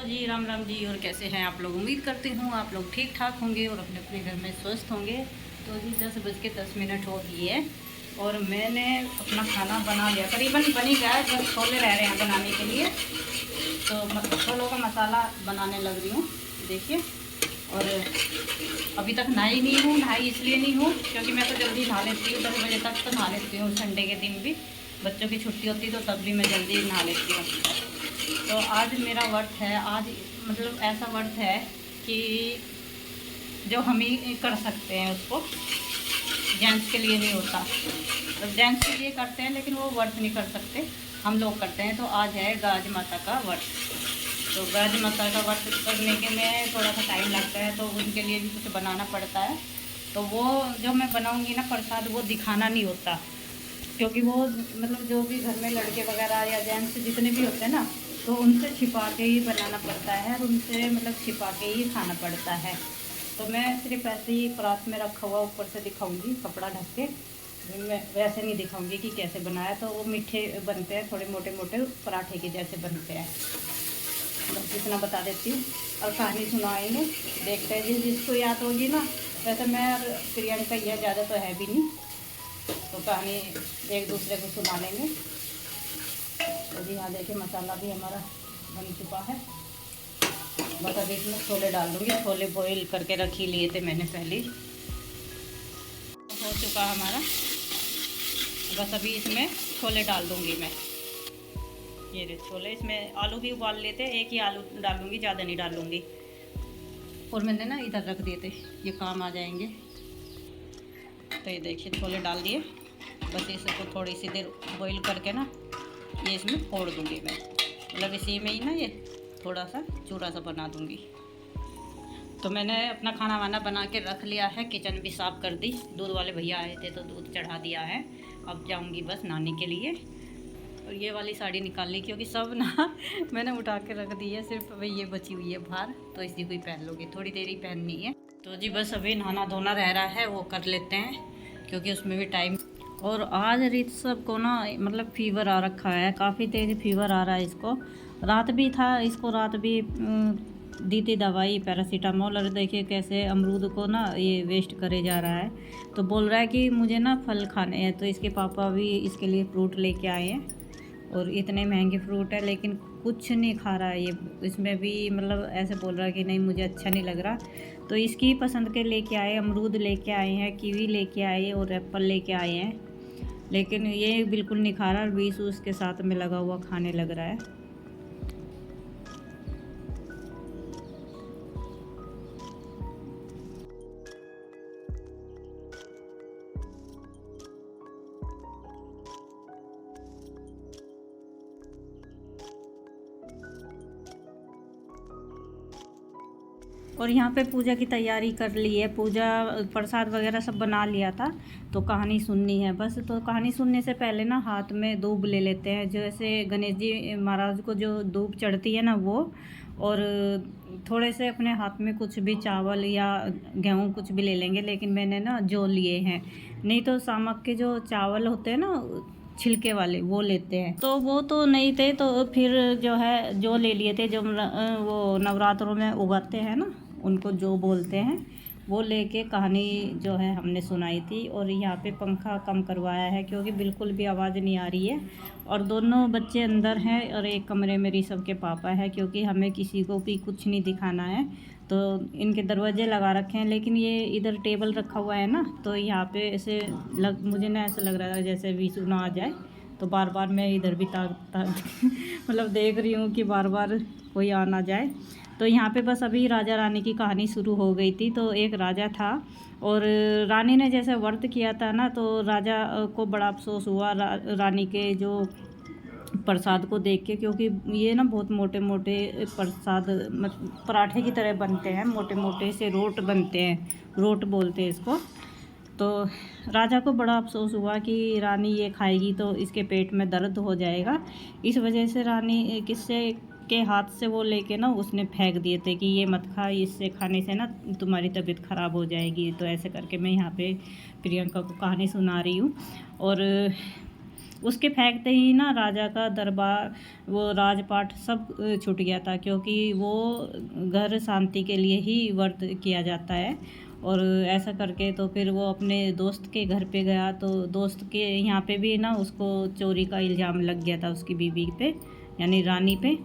Hello जी, राम राम जी। और कैसे हैं आप लोग? उम्मीद करती हूँ आप लोग ठीक ठाक होंगे और अपने अपने घर में स्वस्थ होंगे। तो जी 10:10 हो गई है और मैंने अपना खाना बना लिया, करीबन बन ही गया है। बस छोले रह रहे हैं बनाने के लिए, तो छोलों का मसाला बनाने लग रही हूँ, देखिए। और अभी तक नहाई नहीं हूँ। नहाई इसलिए नहीं हूँ क्योंकि मैं तो जल्दी नहा लेती हूँ, 10 बजे तक तो नहा लेती हूँ। संडे के दिन भी बच्चों की छुट्टी होती है तो तब भी मैं जल्दी नहा लेती हूँ। तो आज मेरा व्रत है। आज मतलब ऐसा व्रत है कि जो हम ही कर सकते हैं उसको, जेंट्स के लिए नहीं होता। तो जेंट्स के लिए करते हैं लेकिन वो व्रत नहीं कर सकते, हम लोग करते हैं। तो आज है गाज माता का व्रत। तो गाज माता का व्रत करने के में थोड़ा सा टाइम लगता है, तो उनके लिए भी कुछ बनाना पड़ता है। तो वो जो मैं बनाऊंगी ना प्रसाद, वो दिखाना नहीं होता, क्योंकि वो मतलब जो भी घर में लड़के वगैरह या जेंट्स जितने भी होते हैं ना, तो उनसे छिपा के ही बनाना पड़ता है और उनसे मतलब छिपा के ही खाना पड़ता है। तो मैं सिर्फ ऐसे ही परात में रखा हुआ ऊपर से दिखाऊंगी, कपड़ा ढक के। मैं वैसे नहीं दिखाऊंगी कि कैसे बनाया। तो वो मीठे बनते हैं, थोड़े मोटे मोटे पराठे के जैसे बनते हैं। बस इतना बता देती हूँ और कहानी सुनाएंगे, देखते हैं जिसको याद होगी ना। वैसे मैं और प्रियंका यह ज़्यादा तो है भी नहीं, तो कहानी एक दूसरे को सुना लेंगे। तो जी यहाँ देखिए मसाला भी हमारा बन चुका है। बस अभी इसमें छोले डाल दूँगी। छोले बॉईल करके रख ही लिए थे मैंने पहले। हो चुका हमारा, बस अभी इसमें छोले डाल दूँगी मैं। ये रे छोले, इसमें आलू भी उबाल लेते, एक ही आलू डालूँगी, ज़्यादा नहीं डालूँगी। और मैंने ना इधर रख दिए थे, ये काम आ जाएंगे। तो ये देखिए छोले डाल दिए। बस इसको थोड़ी सी देर बॉईल करके ना ये इसमें फोड़ दूँगी मैं, मतलब इसी में ही ना ये थोड़ा सा चूड़ा सा बना दूँगी। तो मैंने अपना खाना वाना बना के रख लिया है, किचन भी साफ़ कर दी। दूध वाले भैया आए थे तो दूध चढ़ा दिया है। अब जाऊँगी बस नहाने के लिए। और ये वाली साड़ी निकाल ली क्योंकि सब ना मैंने उठा के रख दी है, सिर्फ वही ये बची हुई है बाहर, तो इसी को ही पहन लोगी, थोड़ी देर ही पहननी है। तो जी बस अभी नहाना धोना रह रहा है, वो कर लेते हैं क्योंकि उसमें भी टाइम। और आज रीत सब को ना मतलब फीवर आ रखा है, काफ़ी तेज़ फीवर आ रहा है इसको। रात भी था इसको, रात भी दी थी दवाई पैरासीटामोल। और देखिए कैसे अमरूद को ना ये वेस्ट करे जा रहा है। तो बोल रहा है कि मुझे ना फल खाने हैं, तो इसके पापा भी इसके लिए फ्रूट लेके आए हैं। और इतने महंगे फ्रूट है लेकिन कुछ नहीं खा रहा है ये। इसमें भी मतलब ऐसे बोल रहा है कि नहीं मुझे अच्छा नहीं लग रहा। तो इसकी पसंद के लेके आए, अमरूद लेके आए हैं, कीवी लेके आए और एप्पल लेके आए हैं। लेकिन ये बिल्कुल नहीं खा रहा और बीस उसके साथ में लगा हुआ खाने लग रहा है। और यहाँ पे पूजा की तैयारी कर ली है, पूजा प्रसाद वगैरह सब बना लिया था। तो कहानी सुननी है बस। तो कहानी सुनने से पहले ना हाथ में धूप ले लेते हैं, जैसे गणेश जी महाराज को जो धूप चढ़ती है ना वो। और थोड़े से अपने हाथ में कुछ भी चावल या गेहूँ कुछ भी ले लेंगे, लेकिन मैंने ना जौ लिए हैं। नहीं तो सामक के जो चावल होते हैं ना छिलके वाले, वो लेते हैं। तो वो तो नहीं थे, तो फिर जो है जो ले लिए थे, जो वो नवरात्रों में उगाते हैं ना, उनको जो बोलते हैं, वो लेके कहानी जो है हमने सुनाई थी। और यहाँ पे पंखा कम करवाया है क्योंकि बिल्कुल भी आवाज़ नहीं आ रही है। और दोनों बच्चे अंदर हैं और एक कमरे में ऋषभ के पापा है, क्योंकि हमें किसी को भी कुछ नहीं दिखाना है। तो इनके दरवाजे लगा रखे हैं, लेकिन ये इधर टेबल रखा हुआ है ना, तो यहाँ पे ऐसे मुझे ना ऐसा लग रहा है जैसे विशु ना आ जाए। तो बार बार मैं इधर भी मतलब देख रही हूँ कि बार बार कोई आ ना जाए। तो यहाँ पे बस अभी राजा रानी की कहानी शुरू हो गई थी। तो एक राजा था और रानी ने जैसे व्रत किया था ना, तो राजा को बड़ा अफसोस हुआ रानी के जो प्रसाद को देख के, क्योंकि ये ना बहुत मोटे मोटे प्रसाद पराठे की तरह बनते हैं, मोटे मोटे से रोट बनते हैं, रोट बोलते हैं इसको। तो राजा को बड़ा अफसोस हुआ कि रानी ये खाएगी तो इसके पेट में दर्द हो जाएगा। इस वजह से रानी किससे के हाथ से वो लेके ना उसने फेंक दिए थे कि ये मत खा, इससे खाने से ना तुम्हारी तबीयत ख़राब हो जाएगी। तो ऐसे करके मैं यहाँ पे प्रियंका को कहानी सुना रही हूँ। और उसके फेंकते ही ना राजा का दरबार, वो राजपाट सब छूट गया था, क्योंकि वो घर शांति के लिए ही व्रत किया जाता है। और ऐसा करके तो फिर वो अपने दोस्त के घर पे गया, तो दोस्त के यहाँ पे भी ना उसको चोरी का इल्ज़ाम लग गया था उसकी बीवी पे, यानी रानी पे।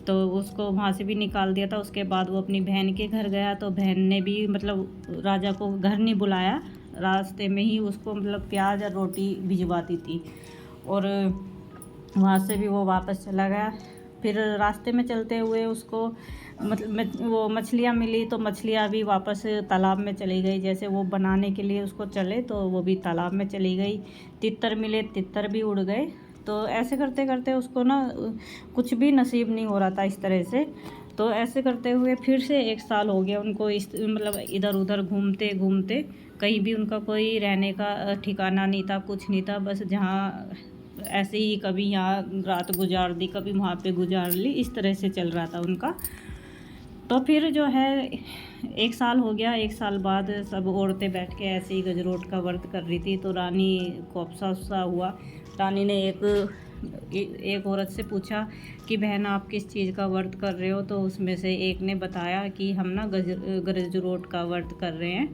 तो उसको वहाँ से भी निकाल दिया था। उसके बाद वो अपनी बहन के घर गया, तो बहन ने भी मतलब राजा को घर नहीं बुलाया, रास्ते में ही उसको मतलब प्याज और रोटी भिजवाती थी। और वहाँ से भी वो वापस चला गया। फिर रास्ते में चलते हुए उसको मतलब वो मछलियाँ मिली, तो मछलियाँ भी वापस तालाब में चली गई। जैसे वो बनाने के लिए उसको चले तो वो भी तालाब में चली गई। तितर मिले, तितर भी उड़ गए। तो ऐसे करते करते उसको ना कुछ भी नसीब नहीं हो रहा था इस तरह से। तो ऐसे करते हुए फिर से 1 साल हो गया उनको, इस मतलब इधर उधर घूमते घूमते, कहीं भी उनका कोई रहने का ठिकाना नहीं था, कुछ नहीं था। बस जहाँ ऐसे ही कभी यहाँ रात गुजार दी, कभी वहाँ पे गुजार ली, इस तरह से चल रहा था उनका। तो फिर जो है 1 साल हो गया। 1 साल बाद सब औरतें बैठ के ऐसे ही गजरोट का व्रत कर रही थी। तो रानी को अफसोस हुआ। रानी ने एक औरत से पूछा कि बहन आप किस चीज़ का व्रत कर रहे हो? तो उसमें से एक ने बताया कि हम ना गजरोट का व्रत कर रहे हैं,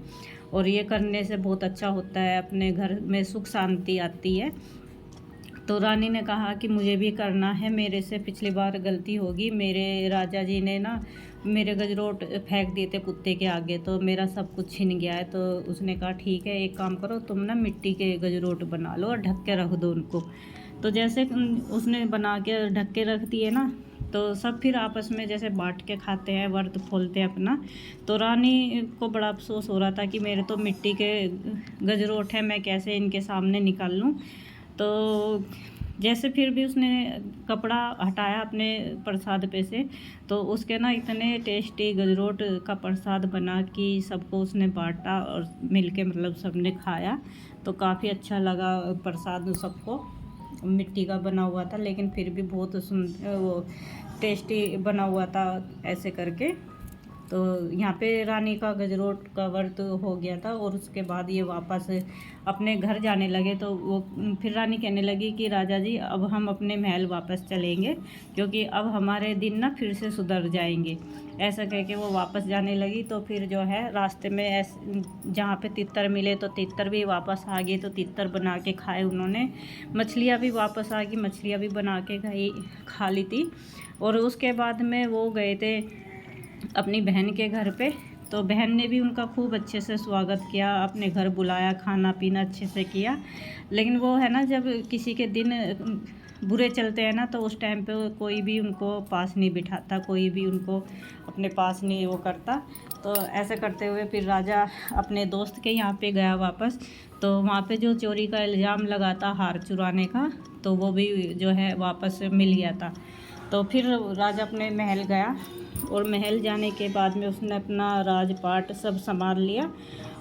और ये करने से बहुत अच्छा होता है, अपने घर में सुख शांति आती है। तो रानी ने कहा कि मुझे भी करना है, मेरे से पिछली बार गलती होगी, मेरे राजा जी ने ना मेरे गजरोट फेंक दिए थे कुत्ते के आगे, तो मेरा सब कुछ छिन गया है। तो उसने कहा ठीक है, एक काम करो, तुम ना मिट्टी के गजरोट बना लो और ढक के रख दो उनको। तो जैसे उसने बना के ढक के रख दिए ना, तो सब फिर आपस में जैसे बांट के खाते हैं, व्रत खोलते हैं अपना। तो रानी को बड़ा अफसोस हो रहा था कि मेरे तो मिट्टी के गजरोट हैं, मैं कैसे इनके सामने निकाल लूँ। तो जैसे फिर भी उसने कपड़ा हटाया अपने प्रसाद पे से, तो उसके ना इतने टेस्टी गजरोट का प्रसाद बना कि सबको उसने बांटा, और मिलके मतलब सबने खाया। तो काफ़ी अच्छा लगा प्रसाद सबको। मिट्टी का बना हुआ था, लेकिन फिर भी बहुत सुंदर वो टेस्टी बना हुआ था ऐसे करके। तो यहाँ पे रानी का गजरोट का व्रत हो गया था। और उसके बाद ये वापस अपने घर जाने लगे। तो वो फिर रानी कहने लगी कि राजा जी अब हम अपने महल वापस चलेंगे, क्योंकि अब हमारे दिन ना फिर से सुधर जाएंगे। ऐसा कह के वो वापस जाने लगी। तो फिर जो है रास्ते में जहाँ पे तितर मिले, तो तितर भी वापस आ गए, तो तितर बना के खाए उन्होंने। मछलियाँ भी वापस आ गई, मछलियाँ भी बना के खा ली थी। और उसके बाद में वो गए थे अपनी बहन के घर पे। तो बहन ने भी उनका खूब अच्छे से स्वागत किया, अपने घर बुलाया, खाना पीना अच्छे से किया। लेकिन वो है ना, जब किसी के दिन बुरे चलते हैं ना, तो उस टाइम पे कोई भी उनको पास नहीं बिठाता, कोई भी उनको अपने पास नहीं वो करता। तो ऐसे करते हुए फिर राजा अपने दोस्त के यहाँ पे गया वापस। तो वहाँ पे जो चोरी का इल्ज़ाम लगा था हार चुराने का, तो वो भी जो है वापस मिल गया था। तो फिर राजा अपने महल गया, और महल जाने के बाद में उसने अपना राजपाट सब संभाल लिया।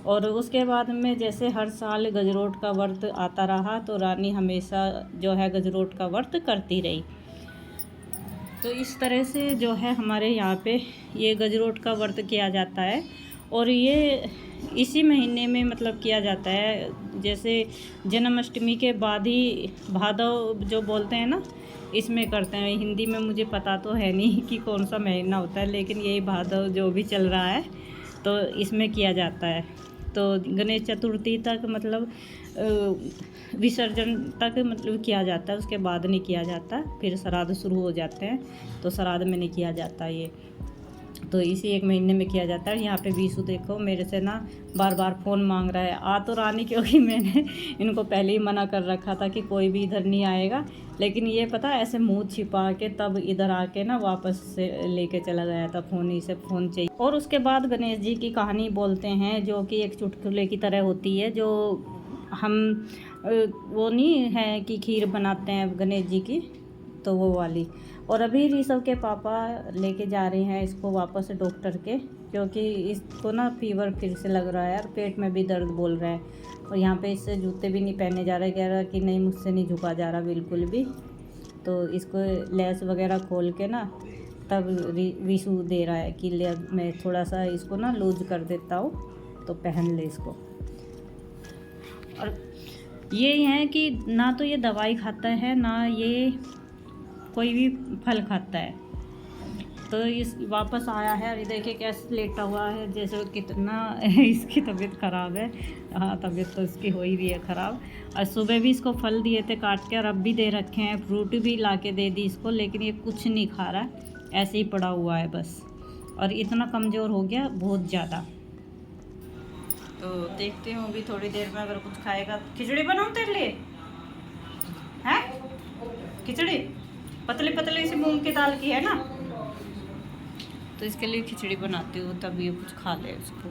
और उसके बाद में जैसे हर साल गजरोट का व्रत आता रहा, तो रानी हमेशा जो है गजरोट का व्रत करती रही। तो इस तरह से जो है हमारे यहाँ पे ये गजरोट का व्रत किया जाता है। और ये इसी महीने में मतलब किया जाता है। जैसे जन्माष्टमी के बाद ही भादव जो बोलते हैं ना, इसमें करते हैं। हिंदी में मुझे पता तो है नहीं कि कौन सा महीना होता है, लेकिन यही भादव जो भी चल रहा है, तो इसमें किया जाता है। तो गणेश चतुर्थी तक मतलब विसर्जन तक मतलब किया जाता है, उसके बाद नहीं किया जाता। फिर श्राद्ध शुरू हो जाते हैं, तो श्राद्ध में नहीं किया जाता ये। तो इसी 1 महीने में किया जाता है। यहाँ पे बीसू देखो मेरे से ना बार बार फ़ोन मांग रहा है, आ तो रानी, क्योंकि मैंने इनको पहले ही मना कर रखा था कि कोई भी इधर नहीं आएगा। लेकिन ये पता ऐसे मुंह छिपा के तब इधर आके ना वापस से लेके चला गया था फ़ोन, ही से फ़ोन चाहिए। और उसके बाद गणेश जी की कहानी बोलते हैं, जो कि एक चुटकुले की तरह होती है। जो हम वो नहीं है कि खीर बनाते हैं गणेश जी की, तो वो वाली। और अभी ऋषभ के पापा लेके जा रहे हैं इसको वापस डॉक्टर के, क्योंकि इसको ना फीवर फिर से लग रहा है, और पेट में भी दर्द बोल रहा है। और यहाँ पे इससे जूते भी नहीं पहने जा रहे, कह रहा कि नहीं मुझसे नहीं झुका जा रहा बिल्कुल भी। तो इसको लेस वगैरह खोल के ना तब विशु दे रहा है कि ले मैं थोड़ा सा इसको ना लूज कर देता हूँ, तो पहन ले इसको। और ये है कि ना तो ये दवाई खाता है, ना ये कोई भी फल खाता है। तो इस वापस आया है और ये देखिए कैसे लेटा हुआ है, जैसे कितना इसकी तबीयत ख़राब है। हाँ, तबीयत तो इसकी हो ही रही है ख़राब। और सुबह भी इसको फल दिए थे काट के, और अब भी दे रखे हैं, फ्रूट भी ला के दे दी इसको, लेकिन ये कुछ नहीं खा रहा, ऐसे ही पड़ा हुआ है बस। और इतना कमज़ोर हो गया बहुत ज़्यादा। तो देखते हूँ अभी थोड़ी देर में अगर कुछ खाएगा। खिचड़ी बनाऊँ तेरे लिए? हैं खिचड़ी पतली पतली सी मूंग की दाल की है ना, तो इसके लिए खिचड़ी बनाती हूँ, तब ये कुछ खा ले उसको।